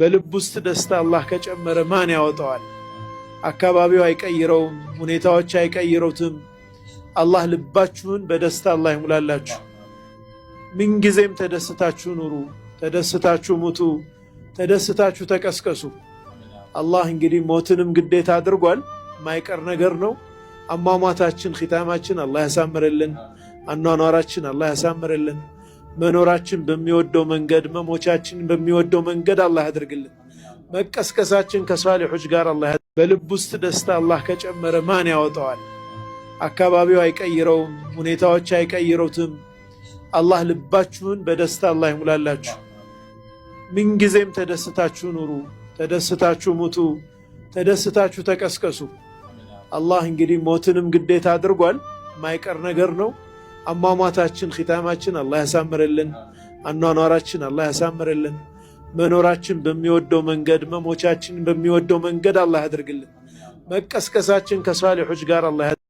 በልብ ውስጥ ደስታ አላህ ከጨመረ ማን ያወጣዋል? አካባቢው አይቀይረውም፣ ሁኔታዎች አይቀይሩትም። አላህ ልባችሁን በደስታ አላህ ይሙላላችሁ። ምንጊዜም ተደስታችሁ ኑሩ፣ ተደስታችሁ ሙቱ፣ ተደስታችሁ ተቀስቀሱ። አላህ እንግዲህ ሞትንም ግዴታ አድርጓል፣ ማይቀር ነገር ነው። አሟሟታችን ኺታማችን አላህ ያሳምርልን፣ አኗኗራችን አላህ ያሳምርልን። መኖራችን በሚወደው መንገድ መሞቻችን በሚወደው መንገድ አላህ ያድርግልን። መቀስቀሳችን ከሷሊሖች ጋር አላህ በልብ ውስጥ ደስታ አላህ ከጨመረ ማን ያወጣዋል? አካባቢው አይቀይረውም፣ ሁኔታዎች አይቀይሩትም። አላህ ልባችሁን በደስታ አላህ ይሙላላችሁ። ምንጊዜም ተደስታችሁ ኑሩ፣ ተደስታችሁ ሙቱ፣ ተደስታችሁ ተቀስቀሱ። አላህ እንግዲህ ሞትንም ግዴታ አድርጓል፣ ማይቀር ነገር ነው። አሟሟታችን ኺታማችን አላህ ያሳምርልን፣ አኗኗራችን አላህ ያሳምርልን። መኖራችን በሚወደው መንገድ መሞቻችን በሚወደው መንገድ አላህ ያድርግልን። መቀስቀሳችን ከሷሊሖች ጋር አላህ